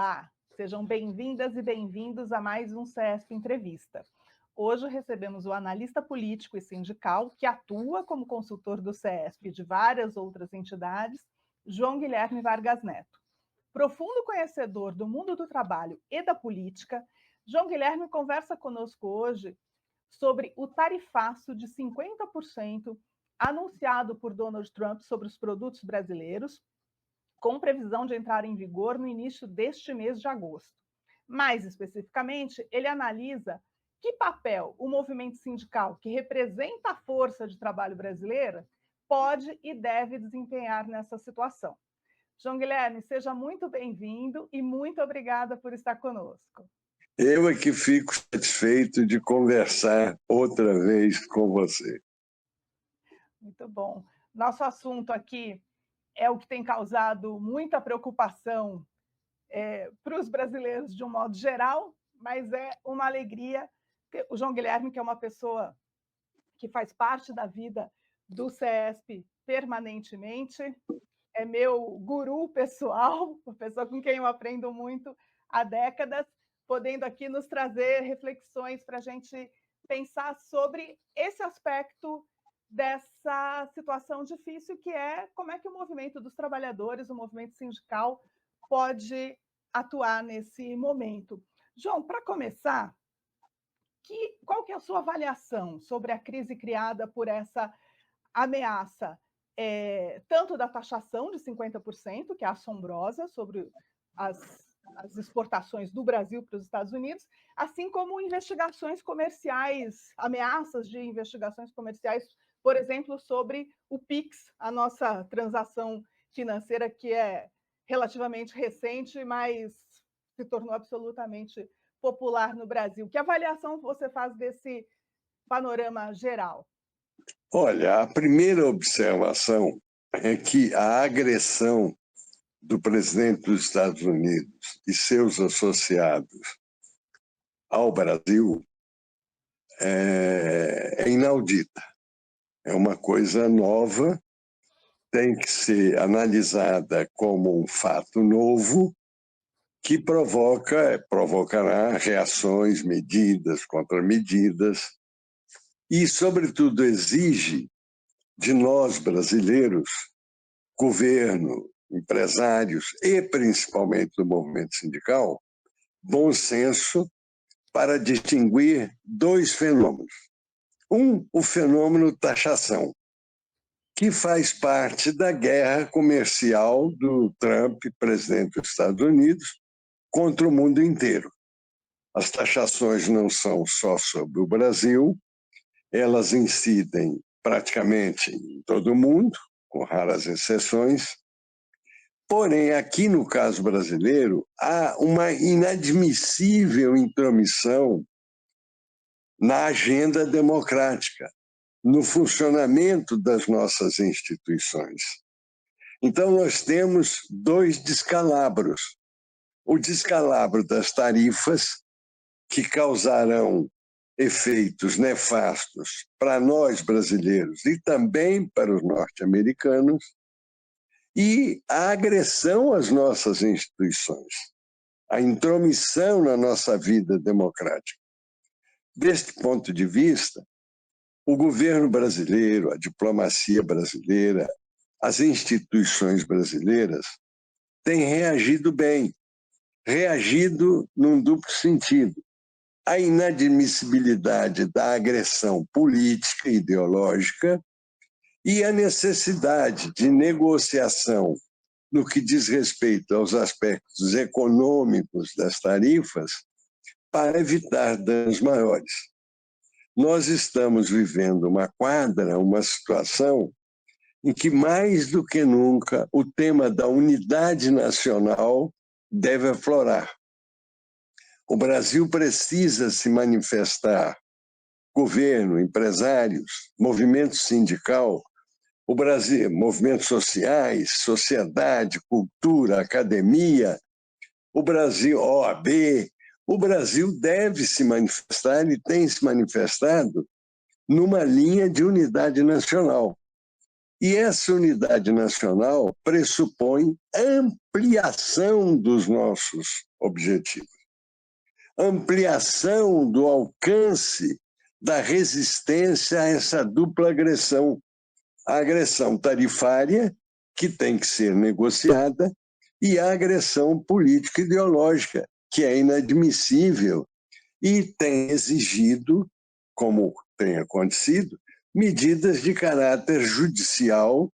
Olá, sejam bem-vindas e bem-vindos a mais um CESP Entrevista. Hoje recebemos o analista político e sindical que atua como consultor do CESP e de várias outras entidades, João Guilherme Vargas Neto. Profundo conhecedor do mundo do trabalho e da política, João Guilherme conversa conosco hoje sobre o tarifaço de 50% anunciado por Donald Trump sobre os produtos brasileiros, com previsão de entrar em vigor no início deste mês de agosto. Mais especificamente, ele analisa que papel o movimento sindical, que representa a força de trabalho brasileira, pode e deve desempenhar nessa situação. João Guilherme, seja muito bem-vindo e muito obrigada por estar conosco. Eu é que fico satisfeito de conversar outra vez com você. Muito bom. Nosso assunto aqui é o que tem causado muita preocupação para os brasileiros de um modo geral, mas é uma alegria. O João Guilherme, que é uma pessoa que faz parte da vida do CESP permanentemente, é meu guru pessoal, uma pessoa com quem eu aprendo muito há décadas, podendo aqui nos trazer reflexões para a gente pensar sobre esse aspecto dessa situação difícil, que é como é que o movimento dos trabalhadores, o movimento sindical, pode atuar nesse momento. João, para começar, qual que é a sua avaliação sobre a crise criada por essa ameaça, tanto da taxação de 50%, que é assombrosa, sobre as exportações do Brasil para os Estados Unidos, assim como investigações comerciais, ameaças de investigações comerciais, por exemplo, sobre o PIX, a nossa transação financeira, que é relativamente recente, mas se tornou absolutamente popular no Brasil. Que avaliação você faz desse panorama geral? Olha, a primeira observação é que a agressão do presidente dos Estados Unidos e seus associados ao Brasil é inaudita. É uma coisa nova, tem que ser analisada como um fato novo que provocará reações, medidas, contramedidas e, sobretudo, exige de nós, brasileiros, governo, empresários e, principalmente, do movimento sindical, bom senso para distinguir dois fenômenos. O fenômeno taxação, que faz parte da guerra comercial do Trump, presidente dos Estados Unidos, contra o mundo inteiro. As taxações não são só sobre o Brasil, elas incidem praticamente em todo o mundo, com raras exceções. Porém, aqui no caso brasileiro, há uma inadmissível intromissão na agenda democrática, no funcionamento das nossas instituições. Então, nós temos dois descalabros. O descalabro das tarifas, que causarão efeitos nefastos para nós brasileiros e também para os norte-americanos, e a agressão às nossas instituições, a intromissão na nossa vida democrática. Deste ponto de vista, o governo brasileiro, a diplomacia brasileira, as instituições brasileiras têm reagido bem, reagido num duplo sentido. A inadmissibilidade da agressão política e ideológica e a necessidade de negociação no que diz respeito aos aspectos econômicos das tarifas para evitar danos maiores. Nós estamos vivendo uma situação em que, mais do que nunca, o tema da unidade nacional deve aflorar. O Brasil precisa se manifestar, governo, empresários, movimento sindical, o Brasil, movimentos sociais, sociedade, cultura, academia, o Brasil, OAB, o Brasil deve se manifestar e tem se manifestado numa linha de unidade nacional. E essa unidade nacional pressupõe ampliação dos nossos objetivos, ampliação do alcance da resistência a essa dupla agressão. A agressão tarifária, que tem que ser negociada, e a agressão político-ideológica, que é inadmissível e tem exigido, como tem acontecido, medidas de caráter judicial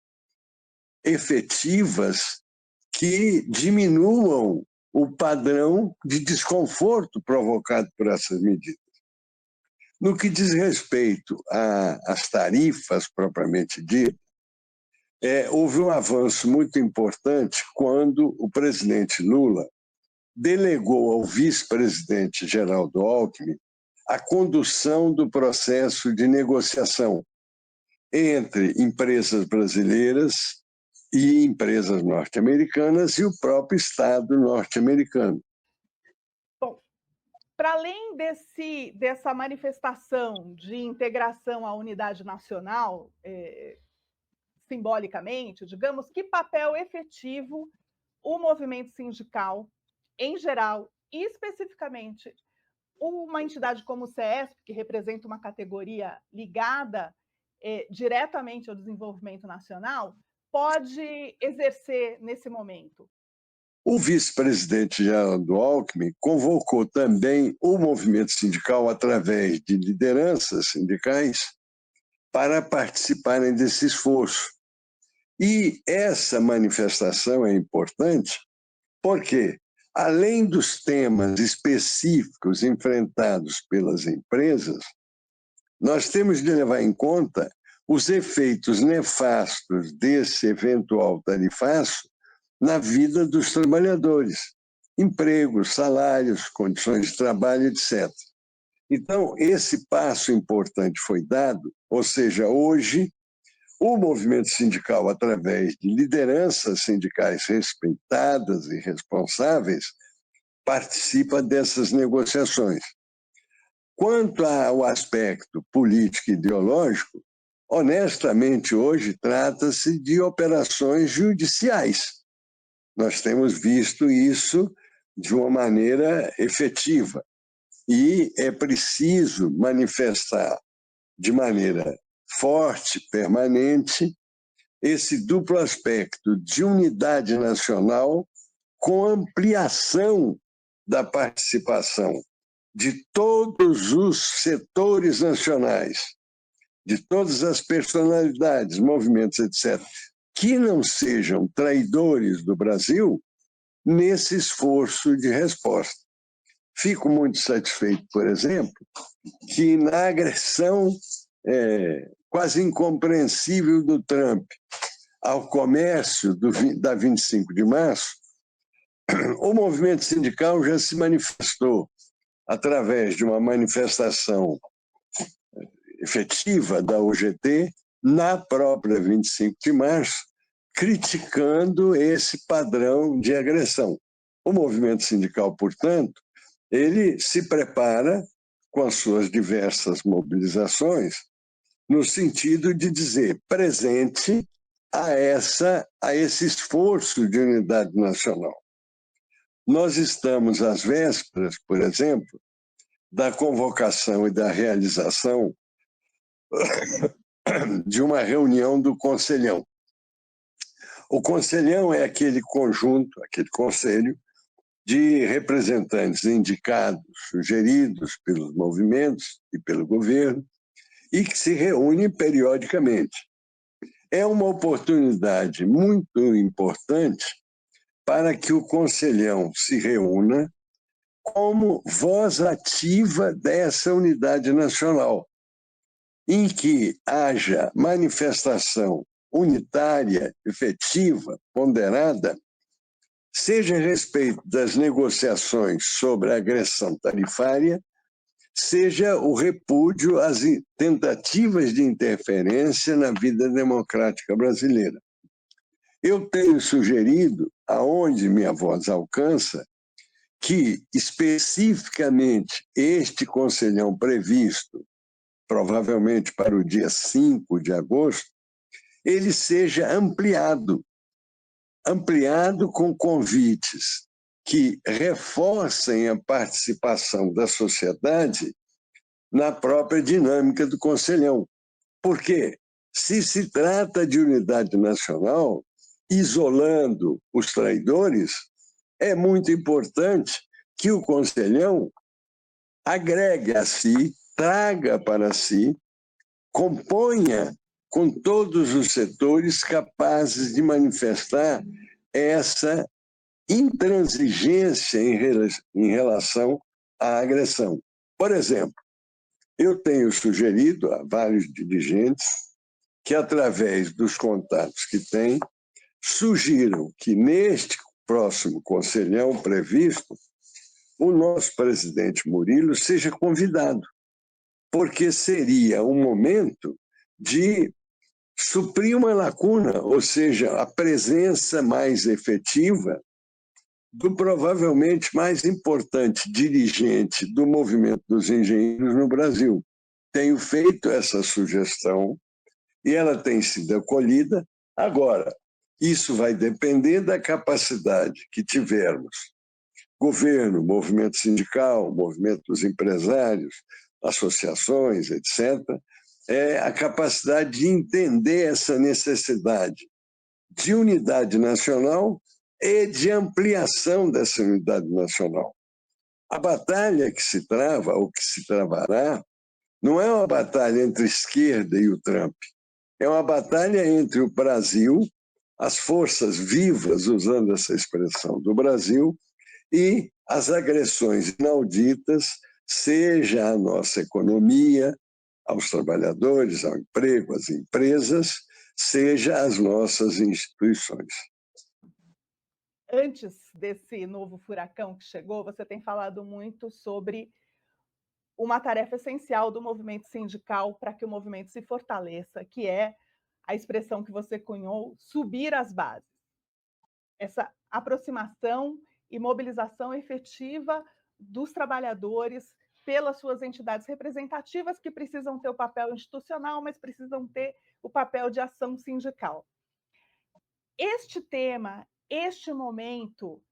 efetivas que diminuam o padrão de desconforto provocado por essas medidas. No que diz respeito às tarifas propriamente ditas, houve um avanço muito importante quando o presidente Lula delegou ao vice-presidente Geraldo Alckmin a condução do processo de negociação entre empresas brasileiras e empresas norte-americanas e o próprio Estado norte-americano. Bom, para além dessa manifestação de integração à unidade nacional, simbolicamente, digamos, que papel efetivo o movimento sindical, em geral, e especificamente uma entidade como o CESP, que representa uma categoria ligada diretamente ao desenvolvimento nacional, pode exercer nesse momento? O vice-presidente Geraldo Alckmin convocou também o movimento sindical através de lideranças sindicais para participarem desse esforço. E essa manifestação é importante porque, além dos temas específicos enfrentados pelas empresas, nós temos de levar em conta os efeitos nefastos desse eventual tarifaço na vida dos trabalhadores, empregos, salários, condições de trabalho, etc. Então, esse passo importante foi dado, ou seja, hoje, o movimento sindical, através de lideranças sindicais respeitadas e responsáveis, participa dessas negociações. Quanto ao aspecto político e ideológico, honestamente, hoje trata-se de operações judiciais. Nós temos visto isso de uma maneira efetiva e é preciso manifestar de maneira forte, permanente, esse duplo aspecto de unidade nacional com ampliação da participação de todos os setores nacionais, de todas as personalidades, movimentos, etc., que não sejam traidores do Brasil nesse esforço de resposta. Fico muito satisfeito, por exemplo, que na agressão quase incompreensível do Trump ao comércio da 25 de março, o movimento sindical já se manifestou através de uma manifestação efetiva da UGT na própria 25 de março, criticando esse padrão de agressão. O movimento sindical, portanto, ele se prepara com as suas diversas mobilizações no sentido de dizer presente a esse esforço de unidade nacional. Nós estamos às vésperas, por exemplo, da convocação e da realização de uma reunião do Conselhão. O Conselhão é aquele conjunto, aquele conselho de representantes indicados, sugeridos pelos movimentos e pelo governo, e que se reúne periodicamente. É uma oportunidade muito importante para que o Conselhão se reúna como voz ativa dessa unidade nacional, em que haja manifestação unitária, efetiva, ponderada, seja a respeito das negociações sobre a agressão tarifária, seja o repúdio às tentativas de interferência na vida democrática brasileira. Eu tenho sugerido, aonde minha voz alcança, que especificamente este conselhão previsto, provavelmente para o dia 5 de agosto, ele seja ampliado com convites que reforcem a participação da sociedade na própria dinâmica do Conselhão. Porque, se trata de unidade nacional, isolando os traidores, é muito importante que o Conselhão agregue a si, traga para si, componha com todos os setores capazes de manifestar essa intransigência em relação à agressão. Por exemplo, eu tenho sugerido a vários dirigentes que, através dos contatos que têm, sugiram que, neste próximo conselhão previsto, o nosso presidente Murilo seja convidado, porque seria um momento de suprir uma lacuna, ou seja, a presença mais efetiva do provavelmente mais importante dirigente do movimento dos engenheiros no Brasil. Tenho feito essa sugestão e ela tem sido acolhida. Agora, isso vai depender da capacidade que tivermos, governo, movimento sindical, movimento dos empresários, associações, etc., a capacidade de entender essa necessidade de unidade nacional e de ampliação dessa unidade nacional. A batalha que se trava, ou que se travará, não é uma batalha entre a esquerda e o Trump, é uma batalha entre o Brasil, as forças vivas, usando essa expressão do Brasil, e as agressões inauditas, seja à nossa economia, aos trabalhadores, ao emprego, às empresas, seja às nossas instituições. Antes desse novo furacão que chegou, você tem falado muito sobre uma tarefa essencial do movimento sindical para que o movimento se fortaleça, que é a expressão que você cunhou, subir as bases. Essa aproximação e mobilização efetiva dos trabalhadores pelas suas entidades representativas, que precisam ter o papel institucional, mas precisam ter o papel de ação sindical. Este tema, este momento,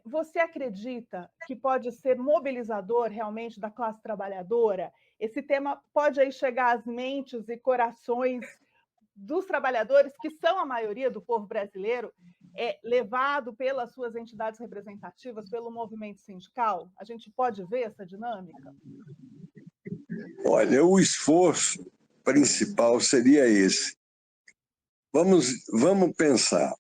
você acredita que pode ser mobilizador realmente da classe trabalhadora? Esse tema pode aí chegar às mentes e corações dos trabalhadores, que são a maioria do povo brasileiro, levado pelas suas entidades representativas, pelo movimento sindical? A gente pode ver essa dinâmica? Olha, o esforço principal seria esse. Vamos pensar.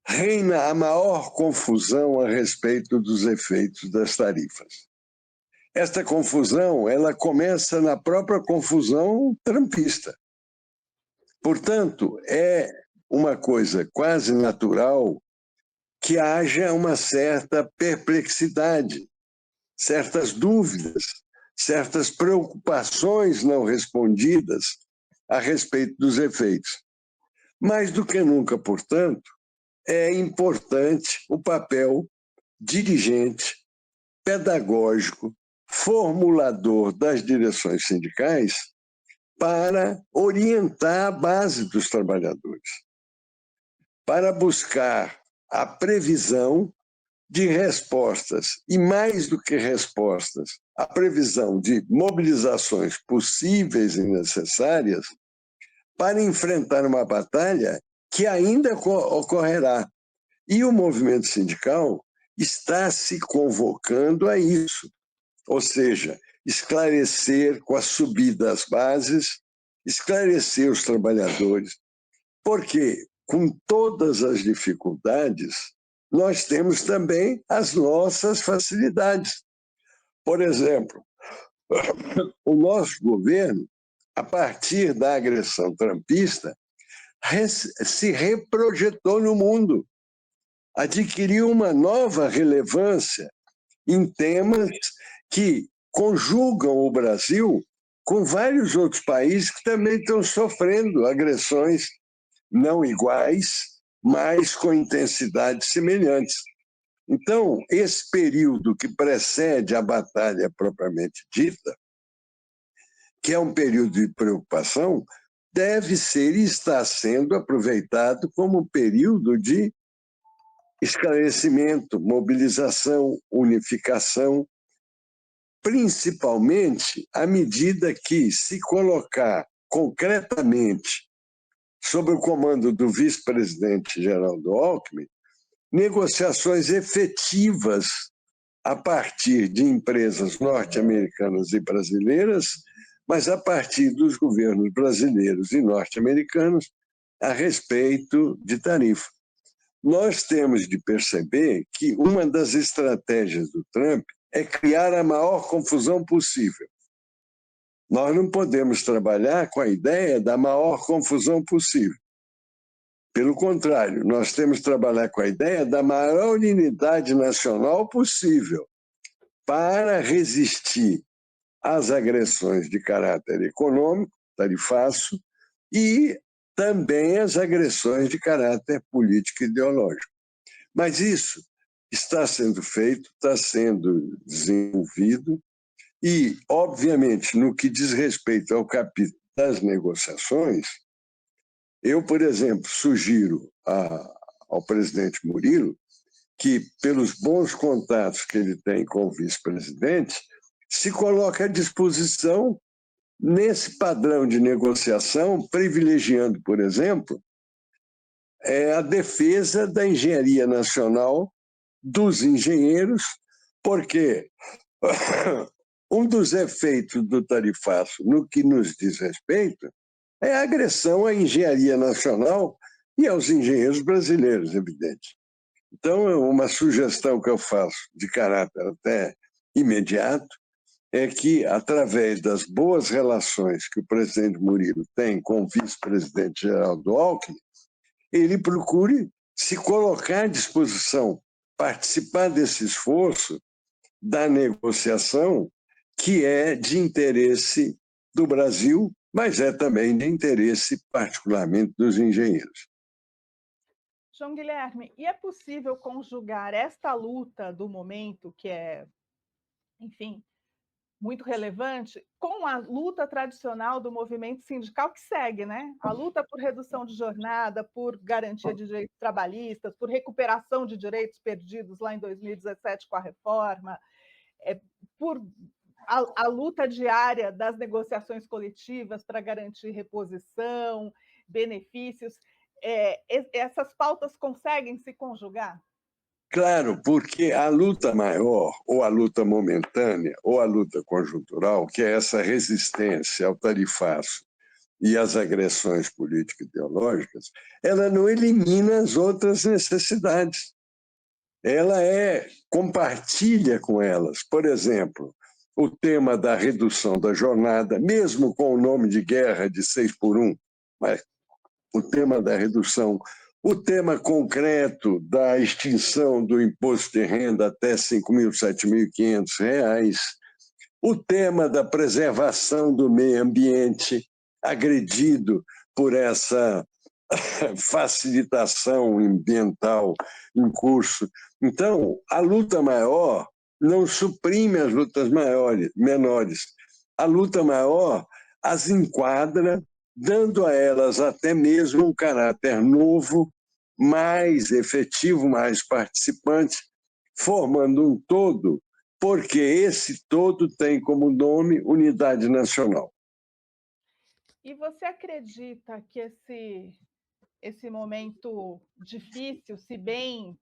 Reina a maior confusão a respeito dos efeitos das tarifas. Esta confusão, ela começa na própria confusão trumpista. Portanto, é uma coisa quase natural que haja uma certa perplexidade, certas dúvidas, certas preocupações não respondidas a respeito dos efeitos. Mais do que nunca, portanto, é importante o papel dirigente, pedagógico, formulador das direções sindicais para orientar a base dos trabalhadores, para buscar a previsão de respostas, e mais do que respostas, a previsão de mobilizações possíveis e necessárias para enfrentar uma batalha que ainda ocorrerá. E o movimento sindical está se convocando a isso, ou seja, esclarecer com a subida às bases, esclarecer os trabalhadores, porque com todas as dificuldades, nós temos também as nossas facilidades. Por exemplo, o nosso governo, a partir da agressão trumpista, se reprojetou no mundo, adquiriu uma nova relevância em temas que conjugam o Brasil com vários outros países que também estão sofrendo agressões não iguais, mas com intensidades semelhantes. Então, esse período que precede a batalha propriamente dita, que é um período de preocupação, deve ser e está sendo aproveitado como período de esclarecimento, mobilização, unificação, principalmente à medida que se colocar concretamente sob o comando do vice-presidente Geraldo Alckmin, negociações efetivas a partir de empresas norte-americanas e brasileiras, mas a partir dos governos brasileiros e norte-americanos a respeito de tarifa. Nós temos de perceber que uma das estratégias do Trump é criar a maior confusão possível. Nós não podemos trabalhar com a ideia da maior confusão possível. Pelo contrário, nós temos de trabalhar com a ideia da maior unidade nacional possível para resistir às agressões de caráter econômico, tarifácio, e também às agressões de caráter político e ideológico. Mas isso está sendo feito, está sendo desenvolvido e, obviamente, no que diz respeito ao capítulo das negociações, eu, por exemplo, sugiro ao presidente Murilo que, pelos bons contatos que ele tem com o vice-presidente, se coloque à disposição nesse padrão de negociação, privilegiando, por exemplo, a defesa da engenharia nacional, dos engenheiros, porque um dos efeitos do tarifaço, no que nos diz respeito, é a agressão à engenharia nacional e aos engenheiros brasileiros, evidente. Então, uma sugestão que eu faço, de caráter até imediato, é que, através das boas relações que o presidente Murilo tem com o vice-presidente Geraldo Alckmin, ele procure se colocar à disposição, participar desse esforço da negociação, que é de interesse do Brasil, mas é também de interesse, particularmente, dos engenheiros. João Guilherme, e é possível conjugar esta luta do momento, que é, enfim, muito relevante, com a luta tradicional do movimento sindical que segue, né? A luta por redução de jornada, por garantia de direitos trabalhistas, por recuperação de direitos perdidos lá em 2017 com a reforma, por a luta diária das negociações coletivas para garantir reposição, benefícios. Essas pautas conseguem se conjugar? Claro, porque a luta maior, ou a luta momentânea, ou a luta conjuntural, que é essa resistência ao tarifaço e às agressões político-ideológicas, ela não elimina as outras necessidades. Ela compartilha com elas. Por exemplo, o tema da redução da jornada, mesmo com o nome de guerra de 6x1, mas o tema da redução, o tema concreto da extinção do imposto de renda até R$ 5.000, R$ 7.500, o tema da preservação do meio ambiente, agredido por essa facilitação ambiental em curso. Então, a luta maior não suprime as lutas menores. A luta maior as enquadra, dando a elas até mesmo um caráter novo, mais efetivo, mais participante, formando um todo, porque esse todo tem como nome unidade nacional. E você acredita que esse momento difícil, se bem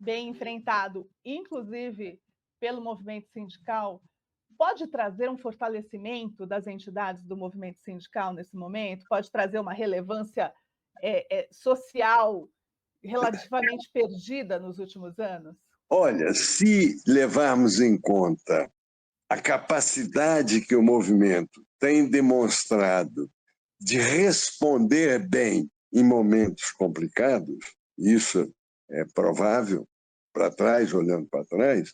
enfrentado, inclusive pelo movimento sindical, pode trazer um fortalecimento das entidades do movimento sindical nesse momento? Pode trazer uma relevância social relativamente perdida nos últimos anos? Olha, se levarmos em conta a capacidade que o movimento tem demonstrado de responder bem em momentos complicados, isso é provável para trás, olhando para trás,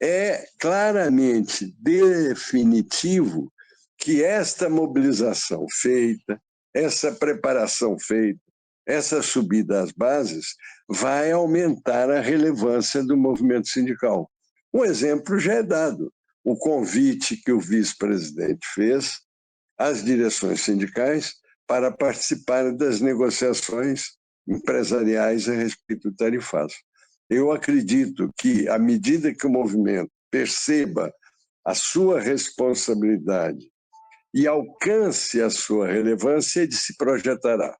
é claramente definitivo que esta mobilização feita, essa preparação feita, essa subida às bases vai aumentar a relevância do movimento sindical. Um exemplo já é dado, o convite que o vice-presidente fez às direções sindicais para participarem das negociações empresariais a respeito do tarifaço. Eu acredito que, à medida que o movimento perceba a sua responsabilidade e alcance a sua relevância, ele se projetará.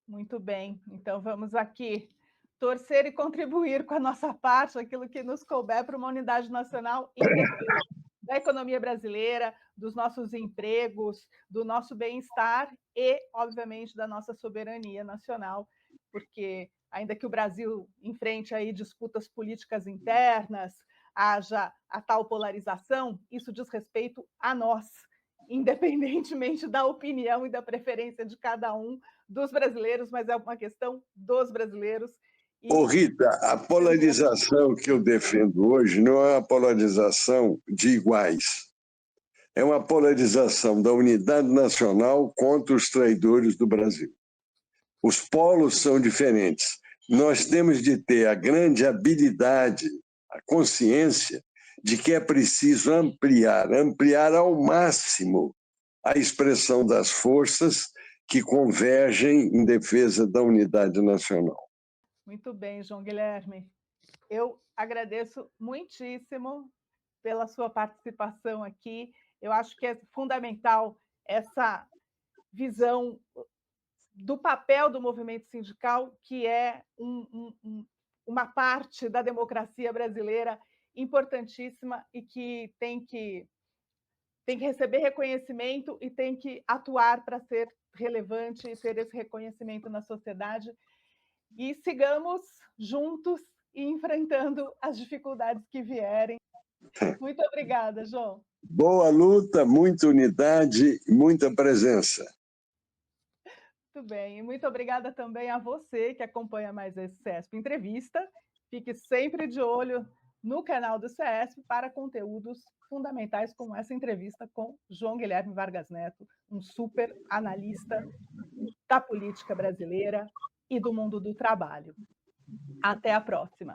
Muito bem, então vamos aqui torcer e contribuir com a nossa parte, aquilo que nos couber para uma unidade nacional em defesa da economia brasileira, dos nossos empregos, do nosso bem-estar e, obviamente, da nossa soberania nacional, porque ainda que o Brasil enfrente aí disputas políticas internas, haja a tal polarização, isso diz respeito a nós, independentemente da opinião e da preferência de cada um dos brasileiros, mas é uma questão dos brasileiros. Ô, Rita, a polarização que eu defendo hoje não é uma polarização de iguais. É uma polarização da unidade nacional contra os traidores do Brasil. Os polos são diferentes. Nós temos de ter a grande habilidade, a consciência de que é preciso ampliar ao máximo a expressão das forças que convergem em defesa da unidade nacional. Muito bem, João Guilherme. Eu agradeço muitíssimo pela sua participação aqui. Eu acho que é fundamental essa visão do papel do movimento sindical, que é uma parte da democracia brasileira importantíssima e que tem que receber reconhecimento e tem que atuar para ser relevante e ter esse reconhecimento na sociedade. E sigamos juntos e enfrentando as dificuldades que vierem. Muito obrigada, João. Boa luta, muita unidade e muita presença. Muito bem, e muito obrigada também a você que acompanha mais esse CESP Entrevista. Fique sempre de olho no canal do CESP para conteúdos fundamentais como essa entrevista com João Guilherme Vargas Neto, um super analista da política brasileira e do mundo do trabalho. Até a próxima!